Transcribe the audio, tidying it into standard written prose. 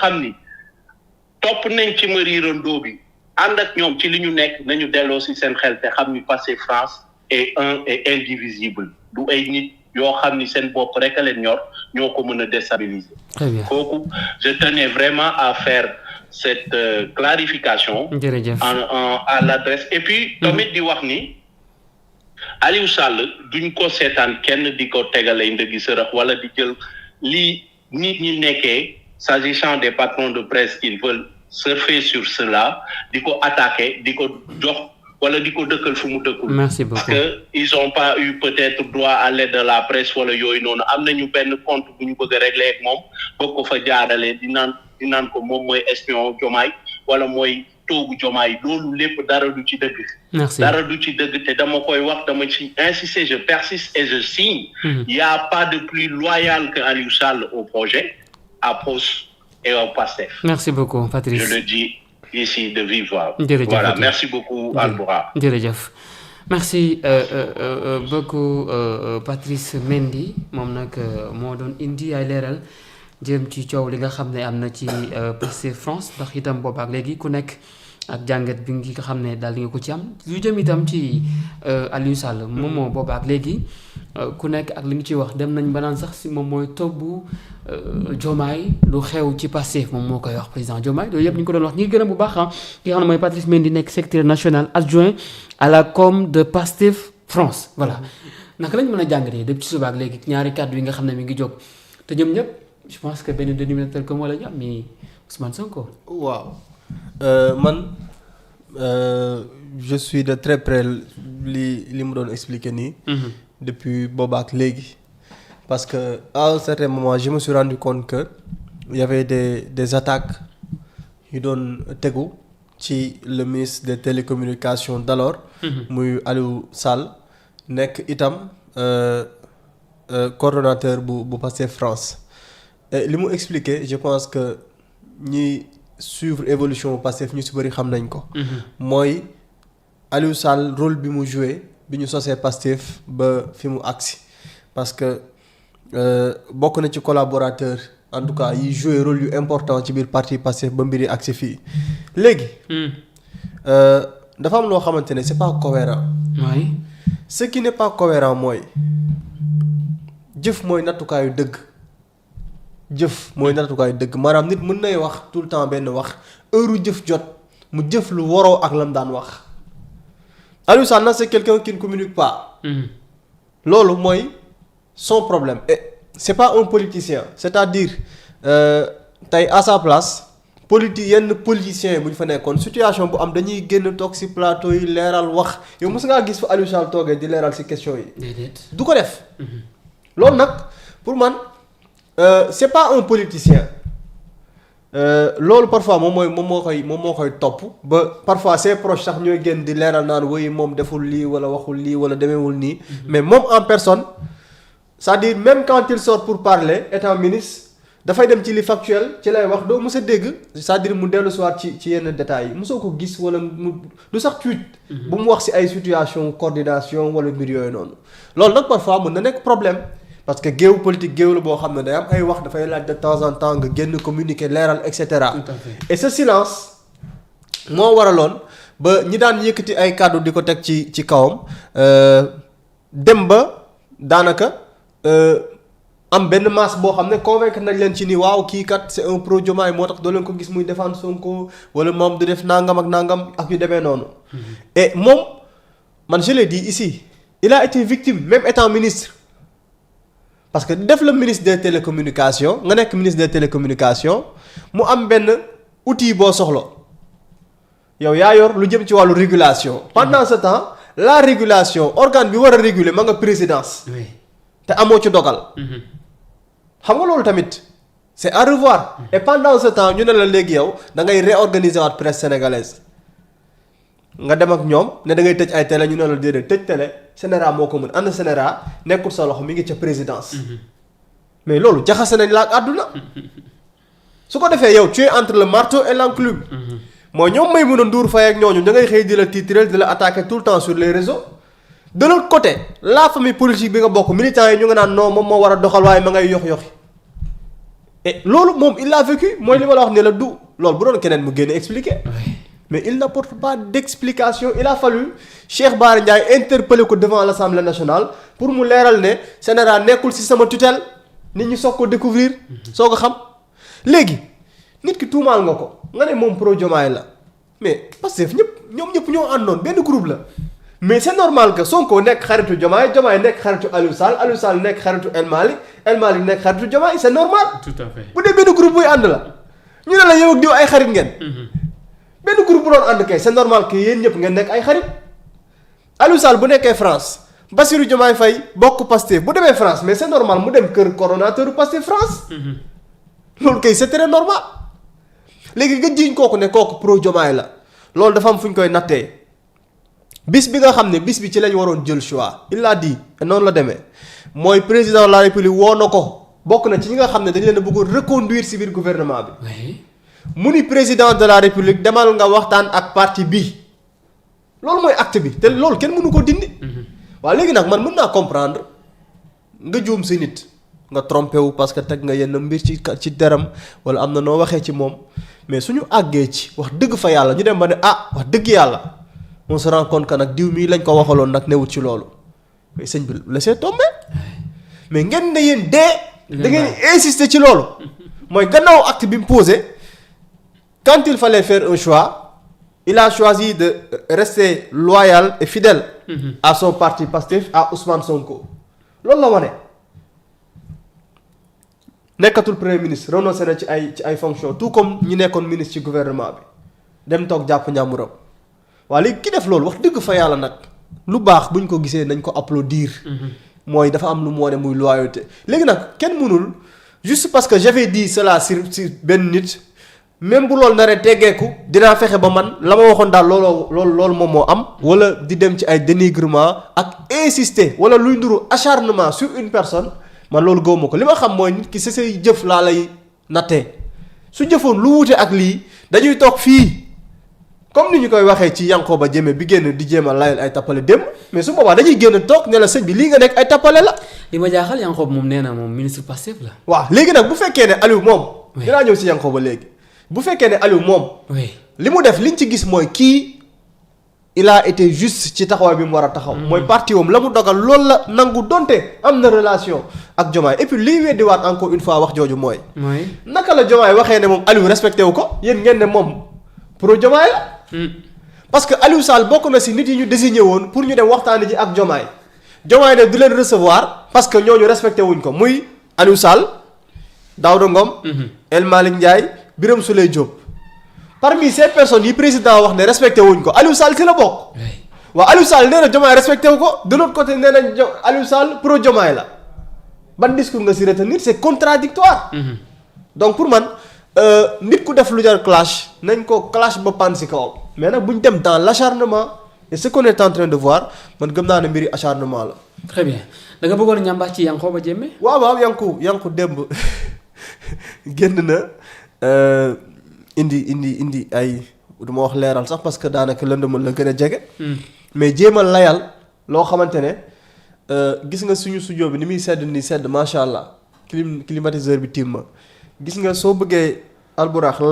xam ni topp nañ ci mariirandoo bi ànd ak ñoom ci li ñu nekk nañu delloo si seen xel te xam ni Pastef France est un et indivisible du ay nit yoo xam ni seen bopp rek a leen ñor ñoo ko mën a déstabiliser. Très bien. kooku je tenais vraiment à faire cette clarification. jërëjëf à l'adresse et puis tamit di wax ni Aliou Sall duñ ko seetaan kenn di ko tegalay ndëggi sërëx wala di jël lii nit ñi nekkee s'agissant des patrons de presse qui veulent surfer sur cela di ko attaquer di ko jox wala di ko dëkkal fu mu dëkkul. Merci beaucoup. Parce que ils ont pas eu peut-être droit à l'aide de la presse wala yooyu noonu am nañu benn compte bu ñu bëgg a régler ak moom bëgg ko fa jaarale di naan ko moom mooy espion Diomaye wala mooy toogu Diomaye loolu lépp dara du ci dëgg. Merci. dara du ci dëgg te dama koy wax dama ci insister je persiste et je signe. Il y a pas de plus loyal que Aliou Sall au projet à PROS et au PASTEF. Merci beaucoup Patrice. Je le dis ici de vive voix. Jërëjëf Voilà, Patrice. merci beaucoup Alboura. jërëjëf merci beaucoup Patrice Mendy moom nag moo doon indi ay leeral jëm ci coow li nga xam ne am na ci Pastef France ndax itam boobu ak léegi ku nekk ak jàngat bi nga xam ne daal di nga ko ci am lu jëm itam ci Aliou Sall moom moo boobu ak léegi ku nekk ak li nga ciy wax dem nañ ba naan sax si moom mooy tobbu Diomaye lu xew ci Pastef moom moo koy wax président Diomaye loolu yëpp ñu ngi ko doon wax ñi gën a bu baax ki nga xam ne mooy Patrice Mendy nekk secrétaire national adjoint à la com de Pastef France voilà naka lañ mën a jàngatee depuis suba ak léegi ñaari kàddu yi nga xam ne mi ngi jóg te ñoom ñëpp je pense que benn dénominateur commun la ñu am mi Ousmane Sonko. waaw man je suis de très près li mu doon expliquer nii. depuis boobaak léegi. parce que à un certain moment je me suis rendu compte que il y avait des attaques yu doon tegu ci le ministre des télécommunications d'alors. muy Aliou Sall nekk itam coordonnateur bu Pastef France. Et li mu expliqué je pense que ñi suivre évolution Pastef ñu si bëri xam nañ ko. mooy Aliou Sall rôle bi mu joué bi ñu sosee Pastef ba fi mu agsi parce que bokk na ci collaborateur en tout cas yi joué rôle yu important ci biir parti Pastef ba mbiri agsi fii léegi. dafa am loo xamante ne c'est pas cohérent. oui. ce qui n'est pas cohérent mooy jëf mooy nattukaayu dëgg. jëf mooy nattukaayu dëgg maanaam nit mën nay wax tout le temps benn wax heure jëf jot mu jëf lu waroo ak lam daan wax Aliou Sall na c'est quelqu'un qui ne communique pas. loolu mooy son problème et c'est pas un politicien c'est-à-dire tey à sa place yenn politiciens bu ñu fa nekkoon situation bu am dañuy génn toog ci plateau yi leeral wax yow mës ngaa gis fa Aliou Sall toogee di leeral ci question yi. déedéet du ko def. loolu nag pour man. C'est pas un politicien loolu parfois moom moo koy topp ba parfois ses proches sax ñooy génn di leeral naan woy moom deful lii wala waxul lii wala demeewul nii mais moom en personne c'est-à-dire même quand il sort pour parler étant ministre dafay dem ci li factuel ci lay wax doo mës a dégg c'est-à-dire mu dellu soir ci yenn détails yi mosoo ko gis wala mu du sax tweet bu mu wax ci ay situation coordination wala mbir yooyu noonu loolu nag parfois mën na nekk problème. parce que géew politique géew la boo xam ne day am ay wax dafay laaj de temps en temps nga génn communiquer leeral et cetera. Tout à fait. Et ce silence moo waraloon ba ñi daan yëkkati ay kàddu di ko teg ci kawam dem ba daanaka am benn masse boo xam ne convaincre nañ leen ci ni waaw kii kat c'est un pro Diomaye moo tax doo leen ko gis muy défendre Sonko wala moom du def nangam ak nangam ak yu demee noonu. Et moom man je l'ai dit ici il a été victime même étant ministre. parce que def la ministre des télécommunications nga nekk ministre des télécommunications mu am benn outil boo soxla yow yaa yor lu jëm ci wàllu régulation. pendant ce temps la régulation organe bi war a réguler ma nga présidence. oui. te amoo ci dogal. xam nga loolu tamit c'est à revoir. et pendant ce temps ñu ne la léegi yow da ngay réorganiser waat presse sénégalaise nga dem ak ñoom ne da ngay tëj ay télé ñu ne la déedéet tëj télé. Sénéra moo ko mën ànd Sénéra nekkul sa loxo mi ngi ca présidence. mais loolu jaxase nañ la ak àdduna. su ko defee yow tu es entre le marteau et l'enclume. mooy ñoom may mën a Ndour Faye ak ñooñu da ngay xëy di la titrer di la attaquer tout le temps sur les réseaux. de l'autre côté la famille politique bi nga bokk militants yi ñu nga naan non moom moo war a doxal waaye ma ngay yoxi et loolu moom il l'a vécu mooy li ma la wax ne la du loolu bu doon keneen mu génne expliquer. mais il n'apporte pas d'explication il a fallu Cheikh Bara Ndiaye interpeller ko devant l'Assemblée nationale pour mu leeral ne Sénégal nekkul ci sama tutelle nit ñi soog ko découvrir soo ko xam léegi nit ki tuumaal nga ko nga ne moom pro Diomaye la mais Pastef ñoom ñëpp ñoo àndoon benn groupe la mais c'est normal que Sonko nekk xaritu Diomaye nekk xaritu Aliou Sall nekk xaritu El Malick nekk xaritu Diomaye c'est normal. tout à fait bu dee benn groupe buy ànd la ñu ne la yow ak diw ay xarit ngeen. benn groupe bu doon ànd kay c'est normal que yéen ñëpp ngeen nekk ay xarit Aliou Sall bu nekkee France Bassirou Diomaye Faye bokk Pastef bu demee France mais c'est normal mu dem kër coordonnateur Pastef France. loolu kay c'est très normal léegi nga jiiñ kooku ne kooku pro Diomaye la loolu dafa am fu ñu koy nattee bis bi nga xam ne bis bi ci lañ waroon jël choix il l'a dit noonu la demee mooy président de la République woo na ko bokk na ci ñi nga xam ne dañ leen a bëggoon reconduire ci biir gouvernement bi. oui. mu ni président de la République demal nga waxtaan ak parti bi loolu mooy acte bi te loolu kenn mënu ko dindi. waaw léegi nag man mën naa comprendre nga juum si nit nga trompé wu parce que teg nga yenn mbir ci deram wala am na noo waxee ci moom mais suñu àggee ci wax dëgg fa yàlla ñu dem ba ne wax dëgg yàlla on se rend compte que nag diw mii lañ ko waxaloon nag newut ci loolu mais sëñ bi laissez tomber mais ngeen ne yéen da ngeen insister ci loolu mooy gannaaw acte bi mu posé. Quand il fallait faire un choix, il a choisi de rester loyal et fidèle à son parti Pastef, à Ousmane Sonko. loolu la wane nekkatul premier ministre renoncé na ci ay fonctions tout comme ñi nekkoon ministre ci gouvernement bi dem toog jàpp ñàmburam waa léegi ki def loolu wax dëgg fa yàlla nag lu baax buñ ko gisee nañ ko applaudir. mooy dafa am lu mu wane muy loyauté léegi nag kenn mënul juste parce que j'avais dit cela si benn nit. même bu loolu naree teggeeku dinaa fexe ba man la ma waxoon daal loolu moom moo am wala di dem ci ay dénigrement ak insister wala luy nduru acharnement sur une personne man loolu gëwuma ko li ma xam mooy nit ki say jëf laa lay nattee su jëfoon lu wuute ak lii dañuy toog fii comme ni ñu koy waxee ci Yankhoba Diémé bi génn di jéem a layal ay tappale démb mais su boobaa dañuy génn toog ne la sëñ bi lii nga nekk ay tappale la. li ma jaaxal Yankhoba moom nee na moom ministre Pastef la. waaw léegi nag bu fekkee ne Aliou moom. dinaa ñëw si Yankhoba léegi. bu fekkee ne Aliou moom. li mu def liñ ci gis mooy kii il a été juste ci taxawaay bi mu war a taxaw. mooy parti wam la mu dogal loolu la nangu donte am na relation ak Diomaye et puis liy weddiwaat encore une fois wax jooju mooy. naka la Diomaye waxee ne moom Aliou respecté wu ko yéen ngeen ne moom pro Diomaye la. parce que Aliou Sall bokk na si nit yi ñu désigné woon pour ñu dem waxtaani ji ak Diomaye Diomaye ne du leen recevoir parce que ñooñu respecté wuñ ko muy Aliou Sall Daouda Ngom. El Malick Ndiaye. Birame Souleye Diop parmi ces personnes yi président wax ne respecté wuñ ko Aliou Sall ci la bokk. waaw Aliou Sall nee na Diomaye respecté wu ko de l'autre côté nee nañ Aliou Sall pro Diomaye la ban discours nga si retenir c'est contradictoire donc pour man nit ku def lu jar clash nañ ko clash ba pan si kawam mais nag bu ñu dem dans l'acharnement et ce qu'on est en train de voir man gëm naa ne mbiri acharnement la. très bien da nga bëggoon ñambax ci Yankhoba Diémé. waaw Yankou démb génn na. indi ay du ma wax leeral sax parce que daanaka lëndëmal la gën a jege. mais jéemal layal loo xamante ne gis nga suñu studio bi ni muy sedd macha allah climatiseur bi tiim ma gis nga soo bëggee alburax